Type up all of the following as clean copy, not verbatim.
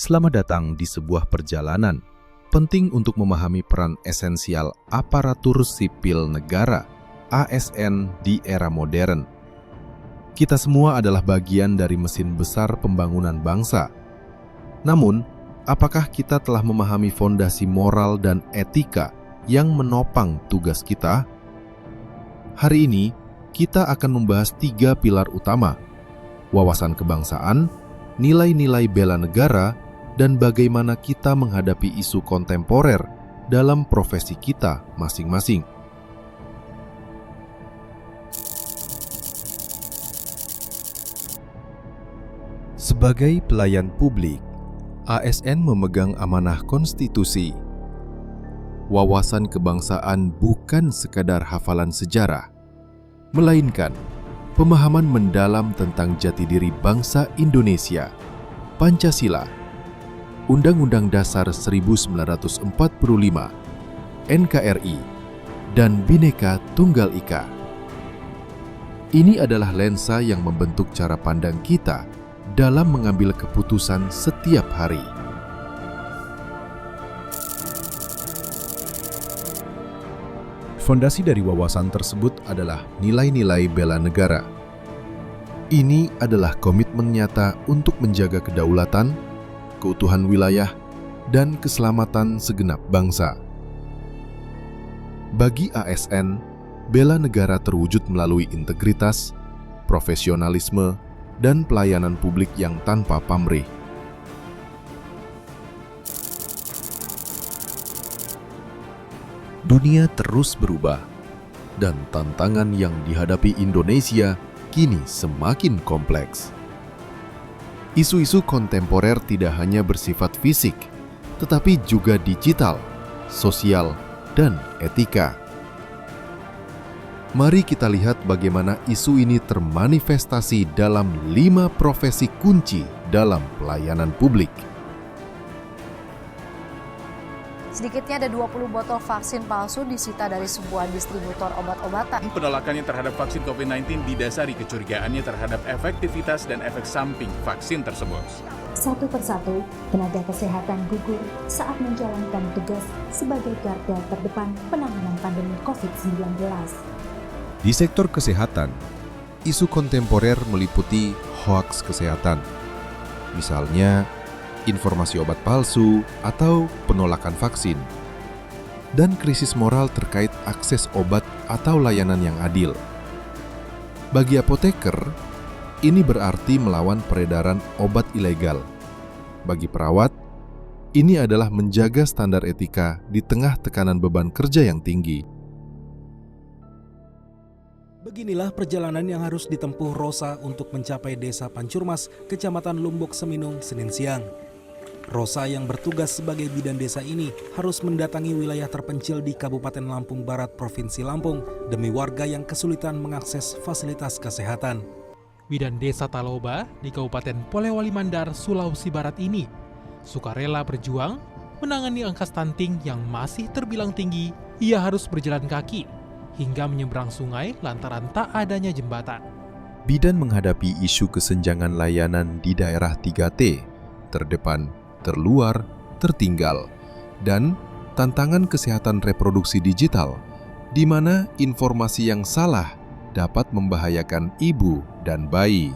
Selamat datang di sebuah perjalanan. Penting untuk memahami peran esensial aparatur sipil negara (ASN) di era modern. Kita semua adalah bagian dari mesin besar pembangunan bangsa. Namun, apakah kita telah memahami fondasi moral dan etika yang menopang tugas kita? Hari ini, kita akan membahas 3 pilar utama: wawasan kebangsaan, nilai-nilai bela negara, dan bagaimana kita menghadapi isu kontemporer dalam profesi kita masing-masing. Sebagai pelayan publik, ASN memegang amanah konstitusi. Wawasan kebangsaan bukan sekadar hafalan sejarah, melainkan pemahaman mendalam tentang jati diri bangsa Indonesia, Pancasila, Undang-Undang Dasar 1945, NKRI, dan Bhinneka Tunggal Ika. Ini adalah lensa yang membentuk cara pandang kita dalam mengambil keputusan setiap hari. Fondasi dari wawasan tersebut adalah nilai-nilai bela negara. Ini adalah komitmen nyata untuk menjaga kedaulatan, keutuhan wilayah, dan keselamatan segenap bangsa. Bagi ASN, bela negara terwujud melalui integritas, profesionalisme, dan pelayanan publik yang tanpa pamrih. Dunia terus berubah, dan tantangan yang dihadapi Indonesia kini semakin kompleks. Isu-isu kontemporer tidak hanya bersifat fisik, tetapi juga digital, sosial, dan etika. Mari kita lihat bagaimana isu ini termanifestasi dalam 5 profesi kunci dalam pelayanan publik. Sedikitnya ada 20 botol vaksin palsu disita dari sebuah distributor obat-obatan. Penolakannya terhadap vaksin COVID-19 didasari kecurigaannya terhadap efektivitas dan efek samping vaksin tersebut. Satu persatu, tenaga kesehatan gugur saat menjalankan tugas sebagai garda terdepan penanganan pandemi COVID-19. Di sektor kesehatan, isu kontemporer meliputi hoaks kesehatan. Misalnya, informasi obat palsu atau penolakan vaksin, dan krisis moral terkait akses obat atau layanan yang adil. Bagi apoteker, ini berarti melawan peredaran obat ilegal. Bagi perawat, ini adalah menjaga standar etika di tengah tekanan beban kerja yang tinggi. Beginilah perjalanan yang harus ditempuh Rosa untuk mencapai Desa Pancurmas, Kecamatan Lombok Seminung, Senin siang. Rosa yang bertugas sebagai bidan desa ini harus mendatangi wilayah terpencil di Kabupaten Lampung Barat, Provinsi Lampung demi warga yang kesulitan mengakses fasilitas kesehatan. Bidan Desa Taloba di Kabupaten Polewali Mandar, Sulawesi Barat ini sukarela berjuang menangani angka stunting yang masih terbilang tinggi. Ia harus berjalan kaki hingga menyeberang sungai lantaran tak adanya jembatan. Bidan menghadapi isu kesenjangan layanan di daerah 3T, terdepan, terluar, tertinggal, dan tantangan kesehatan reproduksi digital, di mana informasi yang salah dapat membahayakan ibu dan bayi.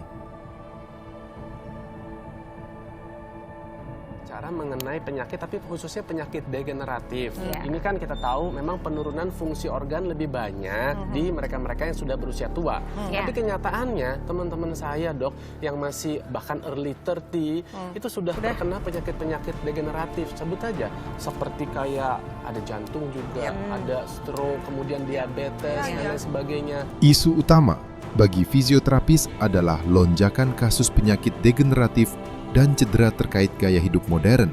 Mengenai penyakit, tapi khususnya penyakit degeneratif. Ini kan kita tahu memang penurunan fungsi organ lebih banyak di mereka-mereka yang sudah berusia tua. Tapi kenyataannya teman-teman saya dok yang masih bahkan early 30 itu sudah terkena penyakit-penyakit degeneratif. Sebut aja seperti kayak ada jantung juga, ada stroke, kemudian diabetes dan lain sebagainya. Isu utama bagi fisioterapis adalah lonjakan kasus penyakit degeneratif dan cedera terkait gaya hidup modern,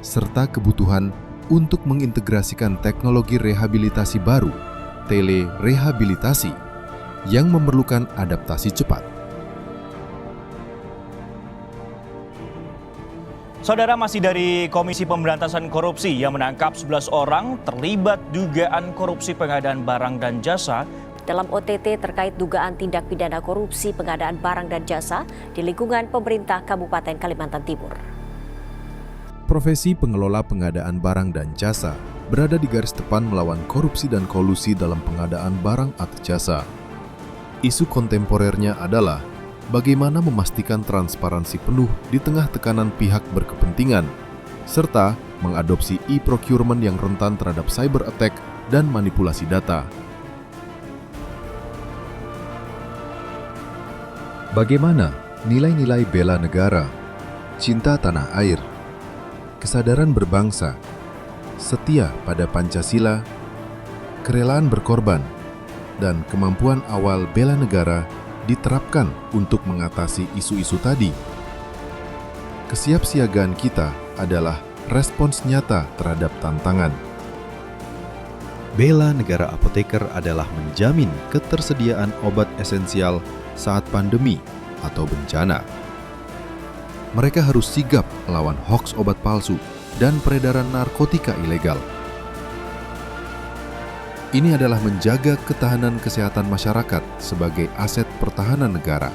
serta kebutuhan untuk mengintegrasikan teknologi rehabilitasi baru, telerehabilitasi, yang memerlukan adaptasi cepat. Saudara, masih dari Komisi Pemberantasan Korupsi yang menangkap 11 orang terlibat dugaan korupsi pengadaan barang dan jasa dalam OTT terkait dugaan tindak pidana korupsi pengadaan barang dan jasa di lingkungan pemerintah Kabupaten Kalimantan Timur. Profesi pengelola pengadaan barang dan jasa berada di garis depan melawan korupsi dan kolusi dalam pengadaan barang atau jasa. Isu kontemporernya adalah bagaimana memastikan transparansi penuh di tengah tekanan pihak berkepentingan, serta mengadopsi e-procurement yang rentan terhadap cyber attack dan manipulasi data. Bagaimana nilai-nilai bela negara, cinta tanah air, kesadaran berbangsa, setia pada Pancasila, kerelaan berkorban, dan kemampuan awal bela negara diterapkan untuk mengatasi isu-isu tadi? Kesiapsiagaan kita adalah respons nyata terhadap tantangan. Bela negara apoteker adalah menjamin ketersediaan obat esensial saat pandemi atau bencana. Mereka harus sigap melawan hoaks obat palsu dan peredaran narkotika ilegal. Ini adalah menjaga ketahanan kesehatan masyarakat sebagai aset pertahanan negara.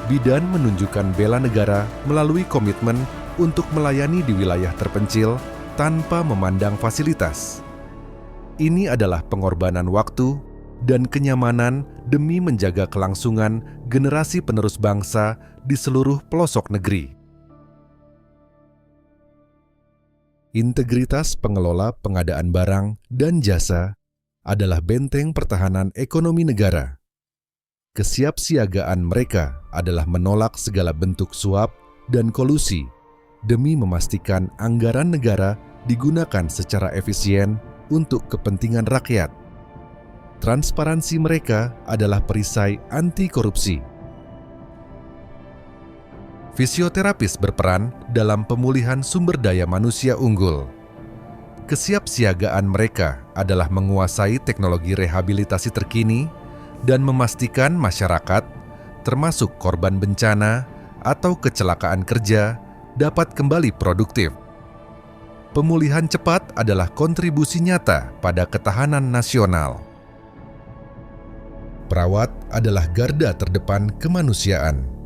Bidan menunjukkan bela negara melalui komitmen untuk melayani di wilayah terpencil tanpa memandang fasilitas. Ini adalah pengorbanan waktu dan kenyamanan demi menjaga kelangsungan generasi penerus bangsa di seluruh pelosok negeri. Integritas pengelola pengadaan barang dan jasa adalah benteng pertahanan ekonomi negara. Kesiapsiagaan mereka adalah menolak segala bentuk suap dan kolusi demi memastikan anggaran negara digunakan secara efisien untuk kepentingan rakyat. Transparansi mereka adalah perisai anti korupsi. Fisioterapis berperan dalam pemulihan sumber daya manusia unggul. Kesiapsiagaan mereka adalah menguasai teknologi rehabilitasi terkini dan memastikan masyarakat, termasuk korban bencana atau kecelakaan kerja, dapat kembali produktif. Pemulihan cepat adalah kontribusi nyata pada ketahanan nasional. Perawat adalah garda terdepan kemanusiaan.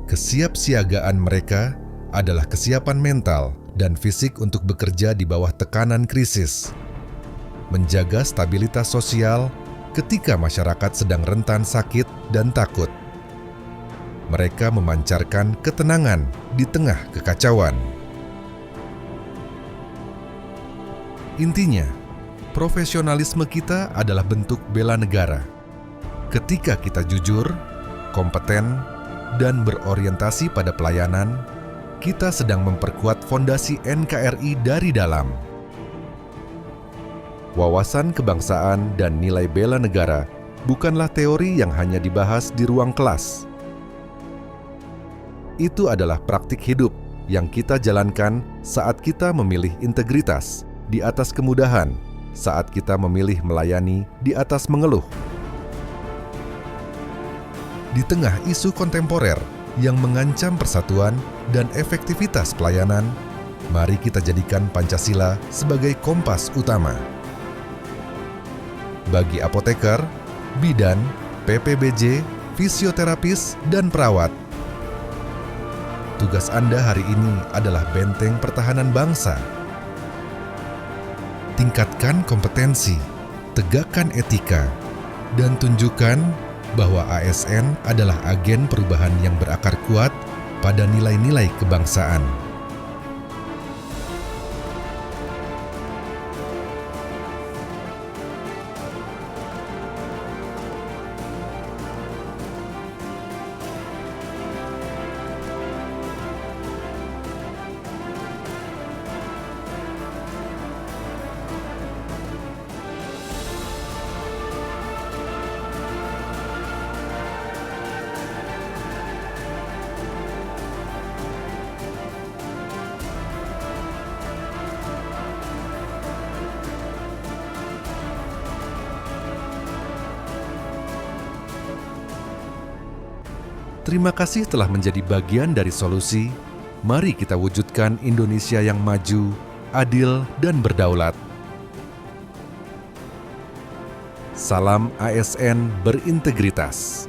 Kesiapsiagaan mereka adalah kesiapan mental dan fisik untuk bekerja di bawah tekanan krisis, menjaga stabilitas sosial ketika masyarakat sedang rentan sakit dan takut. Mereka memancarkan ketenangan di tengah kekacauan. Intinya, profesionalisme kita adalah bentuk bela negara. Ketika kita jujur, kompeten, dan berorientasi pada pelayanan, kita sedang memperkuat fondasi NKRI dari dalam. Wawasan kebangsaan dan nilai bela negara bukanlah teori yang hanya dibahas di ruang kelas. Itu adalah praktik hidup yang kita jalankan saat kita memilih integritas di atas kemudahan, saat kita memilih melayani di atas mengeluh. Di tengah isu kontemporer yang mengancam persatuan dan efektivitas pelayanan, mari kita jadikan Pancasila sebagai kompas utama. Bagi apoteker, bidan, PPBJ, fisioterapis, dan perawat, tugas Anda hari ini adalah benteng pertahanan bangsa. Tingkatkan kompetensi, tegakkan etika, dan tunjukkan bahwa ASN adalah agen perubahan yang berakar kuat pada nilai-nilai kebangsaan. Terima kasih telah menjadi bagian dari solusi. Mari kita wujudkan Indonesia yang maju, adil, dan berdaulat. Salam ASN berintegritas.